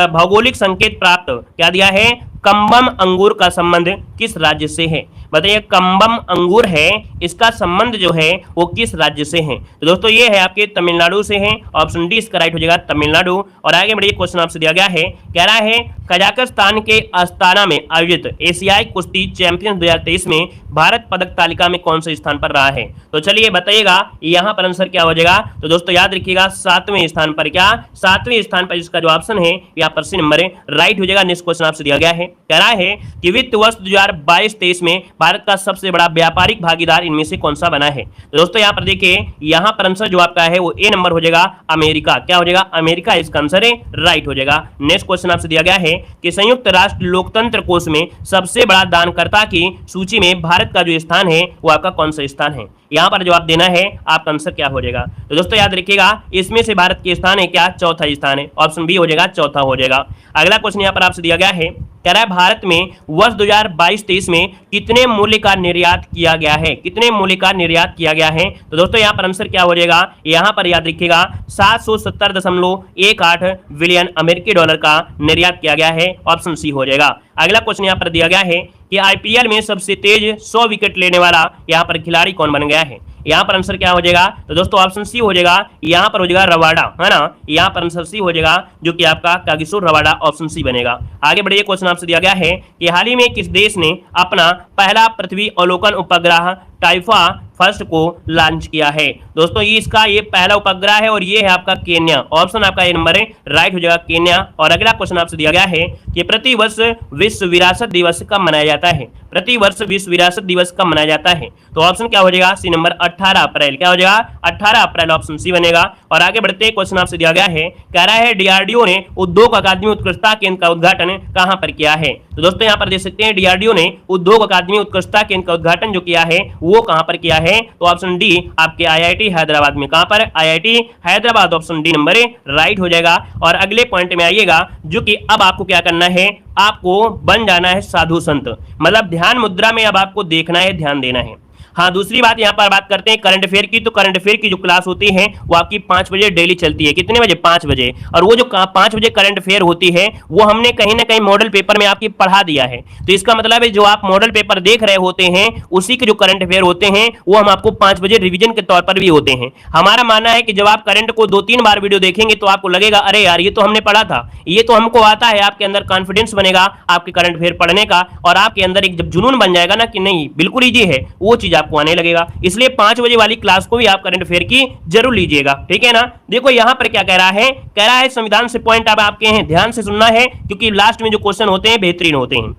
भौगोलिक संकेत प्राप्त, क्या दिया है? कंबम अंगूर का संबंध किस राज्य से है? बताइए, कंबम अंगूर है, इसका संबंध जो है वो किस राज्य से है? तो दोस्तों ये है आपके तमिलनाडु से है। ऑप्शन डी इसका राइट हो जाएगा, तमिलनाडु। और आगे बढ़िए, क्वेश्चन आपसे दिया गया है, कह रहा है कजाकिस्तान के अस्ताना में आयोजित एशियाई कुश्ती चैंपियन 2023 में भारत पदक तालिका में कौन से स्थान पर रहा है? तो चलिए बताइएगा यहाँ पर आंसर क्या हो जाएगा? तो दोस्तों याद रखिएगा 7वें स्थान पर। क्या? 7वें स्थान पर, इसका जो ऑप्शन है यहाँ पर सी नंबर है, राइट हो जाएगा। नेक्स्ट क्वेश्चन आपसे दिया गया है, कह रहा है कि वित्त वर्ष 2022-23 में भारत का सबसे बड़ा व्यापारिक भागीदार इनमें से कौन सा बना है? तो दोस्तों यहाँ पर देखिए, यहाँ पर आंसर जो आपका है वो ए नंबर हो जाएगा, अमेरिका। क्या हो जाएगा? अमेरिका इसका आंसर है, राइट हो जाएगा। नेक्स्ट क्वेश्चन आपसे दिया गया है कि संयुक्त राष्ट्र लोकतंत्र कोष में सबसे बड़ा दानकर्ता की सूची में भारत का जो स्थान है वो आपका कौन सा स्थान है? यहाँ पर जवाब देना है, आपका आंसर क्या हो जाएगा? तो दोस्तों याद रखिएगा इसमें से भारत के स्थान है क्या? चौथा स्थान है। ऑप्शन बी हो जाएगा, चौथा हो जाएगा। अगला क्वेश्चन यहाँ पर आपसे दिया गया है, कह रहा है भारत में वर्ष 2022-23 में कितने मूल्य का निर्यात किया गया है? कितने मूल्य का निर्यात किया गया है? तो दोस्तों यहाँ पर आंसर क्या हो जाएगा? यहाँ पर याद रखिएगा 770.18 बिलियन अमेरिकी डॉलर का निर्यात किया गया है। ऑप्शन सी हो जाएगा। अगला क्वेश्चन यहाँ पर दिया गया है कि आईपीएल में सबसे तेज 100 विकेट लेने वाला यहाँ पर खिलाड़ी कौन बन गया है? यहाँ पर आंसर क्या हो जाएगा? तो दोस्तों ऑप्शन सी हो जाएगा, यहाँ पर हो जाएगा रवाडा, है ना, यहाँ पर आंसर सी हो जाएगा, जो कि आपका कागिसो रवाडा, ऑप्शन सी बनेगा। आगे बढ़िए, क्वेश्चन आपसे दिया गया है कि हाल ही में किस देश ने अपना पहला पृथ्वी अवलोकन उपग्रह टाइफा फर्स्ट को लॉन्च किया है? दोस्तों इसका ये पहला उपग्रह है और ये है आपका केन्या। ऑप्शन आपका ए नंबर है, राइट हो जाएगा, केन्या। और अगला क्वेश्चन आपसे दिया गया है कि प्रति वर्ष विश्व विरासत दिवस कब मनाया जाता है? प्रति वर्ष विश्व विरासत दिवस कब मनाया जाता है? तो ऑप्शन क्या हो जाएगा? सी नंबर, 18 अप्रैल। क्या हो जाएगा? 18 अप्रैल, ऑप्शन सी बनेगा। और आगे बढ़ते हैं, क्वेश्चन आपसे दिया गया है, कह रहा है डीआरडीओ ने उद्योग अकादमी उत्कृष्टता केंद्र का उद्घाटन कहां पर किया है? तो दोस्तों यहाँ पर देख सकते हैं डीआरडीओ ने उद्योग अकादमी उत्कृष्टता केंद्र का उद्घाटन जो किया है वो कहां पर किया है? तो ऑप्शन डी आपके आईआईटी हैदराबाद में। कहां पर? IIT Hyderabad, option D number right हो जाएगा। और अगले पॉइंट में आइएगा, जो कि अब आपको क्या करना है, आपको बन जाना है साधु संत, मतलब ध्यान मुद्रा में अब आपको देखना है, ध्यान देना है। हाँ, दूसरी बात यहाँ पर बात करते हैं करंट अफेयर की। तो करंट अफेयर की जो क्लास होती है वो आपकी 5 बजे डेली चलती है। कितने बजे? 5 बजे। और वो जो 5 बजे करंट अफेयर होती है वो हमने कहीं ना कहीं मॉडल पेपर में आपकी पढ़ा दिया है। तो इसका मतलब है जो आप मॉडल पेपर देख रहे होते हैं उसी के जो करंट अफेयर होते हैं वो हम आपको 5 बजे रिविजन के तौर पर भी होते हैं। हमारा मानना है कि जब आप करंट को 2-3 बार वीडियो देखेंगे तो आपको लगेगा अरे यार ये तो हमने पढ़ा था, ये तो हमको आता है। आपके अंदर कॉन्फिडेंस बनेगा आपके करंट अफेयर पढ़ने का, और आपके अंदर एक जब जुनून बन जाएगा ना कि नहीं बिल्कुल ईजी है, वो चीज आपको आने लगेगा। इसलिए 5 बजे वाली क्लास को भी आप करंट अफेयर की जरूर लीजिएगा, ठीक है ना। देखो यहां पर क्या कह रहा है, कह रहा है संविधान से पॉइंट अब आपके हैं, ध्यान से सुनना है क्योंकि लास्ट में जो क्वेश्चन होते हैं बेहतरीन होते हैं।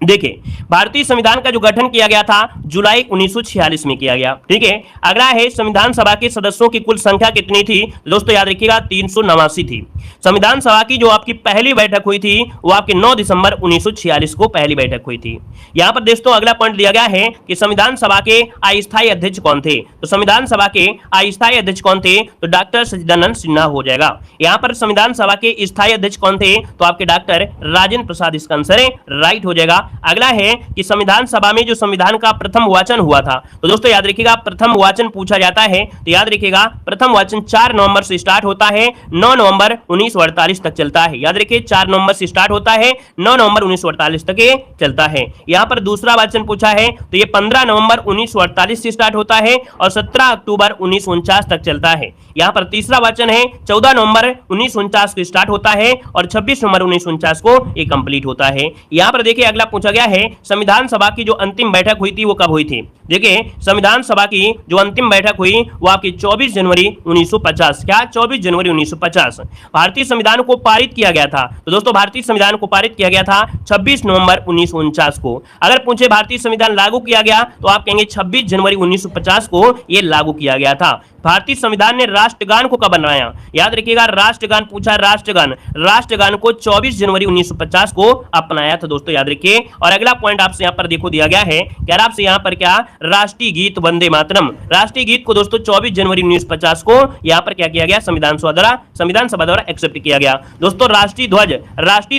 देखिए, भारतीय संविधान का जो गठन किया गया था जुलाई 1946 में किया गया। ठीक है, अगला है संविधान सभा के सदस्यों की कुल संख्या कितनी थी? दोस्तों याद रखिएगा 389 थी। संविधान सभा की जो आपकी पहली बैठक हुई थी वो आपके 9 दिसंबर 1946 को पहली बैठक हुई थी। यहां पर दोस्तों अगला पॉइंट दिया गया है कि संविधान सभा के अस्थायी अध्यक्ष कौन थे? तो संविधान सभा के अस्थायी अध्यक्ष कौन थे? तो डॉक्टर सच्चिदानंद सिन्हा हो जाएगा। यहां पर संविधान सभा के स्थायी अध्यक्ष कौन थे? तो आपके डॉक्टर राजेंद्र प्रसाद, इसका आंसर राइट हो जाएगा। अगला है कि संविधान सभा में जो संविधान का प्रथम वाचन हुआ था, तो दोस्तों याद रखिएगा प्रथम वाचन पूछा जाता है तो याद रखिएगा प्रथम वाचन 4 नवंबर से स्टार्ट होता है, 9 नवंबर 1948 तक चलता है। याद रखिए 4 नवंबर से स्टार्ट होता है, 9 नवंबर 1948 तक ये चलता है। यहां पर दूसरा वाचन पूछा है तो ये 15 नवंबर 1948 से स्टार्ट होता है और 17 अक्टूबर 1949 तक चलता है। यहां पर तीसरा वाचन है 14 नवंबर 1949 को स्टार्ट होता है और 26 नवंबर 1949 को ये कंप्लीट होता है। यहां पर देखिए अगला पूछा गया है संविधान सभा की जो अंतिम बैठक हुई थी वो कब हुई थी? देखिए संविधान सभा की जो अंतिम बैठक हुई वो आपकी 24 जनवरी 1950। क्या? 24 जनवरी 1950। भारतीय संविधान को पारित किया गया था तो दोस्तों भारतीय संविधान को पारित किया गया था 26 नवंबर 1949 को। अगर पूछे भारतीय संविधान लागू किया गया तो आप कहेंगे 26 जनवरी 1950 को यह लागू किया गया था। भारतीय संविधान ने राष्ट्रगान को कब बनाया? याद रखिएगा राष्ट्रगान पूछा, राष्ट्रगान को 24 जनवरी 1950 को अपनाया था दोस्तों, याद रखिए। और अगला पॉइंट आपसे यहां पर देखो दिया गया है क्या आपसे यहां पर क्या राष्ट्रीय गीत वंदे मातरम, राष्ट्रीय गीत को दोस्तों 24 जनवरी 1950 को यहां पर क्या किया गया? संविधान सभा द्वारा एक्सेप्ट किया गया। दोस्तों राष्ट्रीय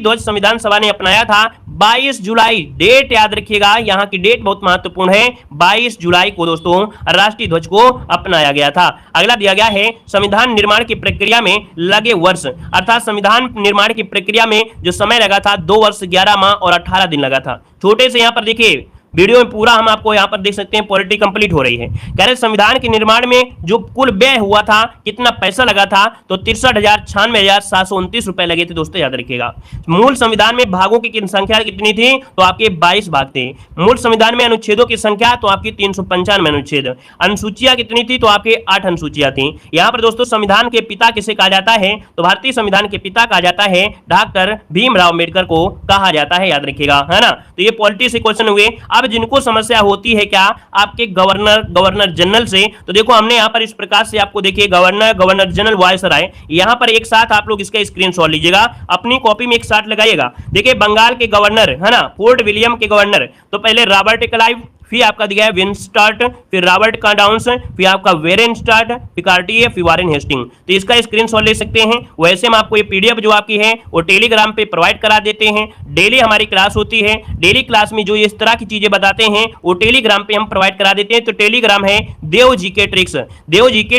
ध्वज संविधान सभा ने अपनाया था 22 जुलाई। डेट याद रखिएगा, यहां की डेट बहुत महत्वपूर्ण है, 22 जुलाई को दोस्तों राष्ट्रीय ध्वज को अपनाया गया था। अगला दिया गया है संविधान निर्माण की प्रक्रिया में लगे वर्ष, अर्थात संविधान निर्माण की प्रक्रिया में जो समय लगा था 2 वर्ष 11 माह और 18 दिन लगा था। छोटे से यहां पर देखिए वीडियो में पूरा हम आपको यहां पर देख सकते हैं पॉलिटी कंप्लीट हो रही है। कह रहे संविधान के निर्माण में जो कुल व्यय हुआ था, कितना पैसा लगा था? तो 63,96,729 रुपए लगे थे दोस्तों, याद रखिएगा। मूल संविधान में भागों की संख्या कितनी थी? तो आपके 22 भाग थे। मूल संविधान में अनुच्छेदों की संख्या तो आपकी 395 अनुच्छेद। अनुसूचियां कितनी थी? तो आपके 8 अनुसूचियां थी। यहां पर दोस्तों संविधान के पिता किसे कहा जाता है? तो भारतीय संविधान के पिता कहा जाता है डॉक्टर भीमराव अम्बेडकर को कहा जाता है, याद रखिएगा, है ना। तो ये पॉलिटी से क्वेश्चन हुए। अब जिनको समस्या होती है क्या आपके गवर्नर जनरल से, तो देखो हमने यहां पर इस प्रकार से आपको देखिए गवर्नर जनरल वायसराय, यहां पर एक साथ आप लोग इसका स्क्रीनशॉट लीजिएगा, अपनी कॉपी में एक साथ लगाइएगा। देखिए बंगाल के गवर्नर है ना, फोर्ट विलियम के गवर्नर, तो पहले रॉबर्ट क्लाइव, फिर आपका दिया है विंस्टार्ट, फिर रॉबर्ट कांडाउंस, फिर आपका वेरेनस्टार्ट, फिर कार्टियर, फिर वारेन हेस्टिंग। तो इसका स्क्रीनशॉट ले सकते हैं। वैसे हम आपको ये पीडीएफ जो आपकी है वो टेलीग्राम पे प्रोवाइड करा देते हैं। डेली हमारी क्लास होती है, डेली क्लास में जो इस तरह की चीजें बताते हैं वो टेलीग्राम पे हम प्रोवाइड करा देते हैं। तो टेलीग्राम है देव जीके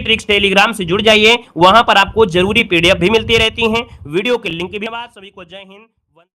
ट्रिक्स, टेलीग्राम से जुड़ जाइए, वहां पर आपको जरूरी पीडीएफ भी मिलती रहती हैं। वीडियो के लिंक भी। सभी को जय हिंद।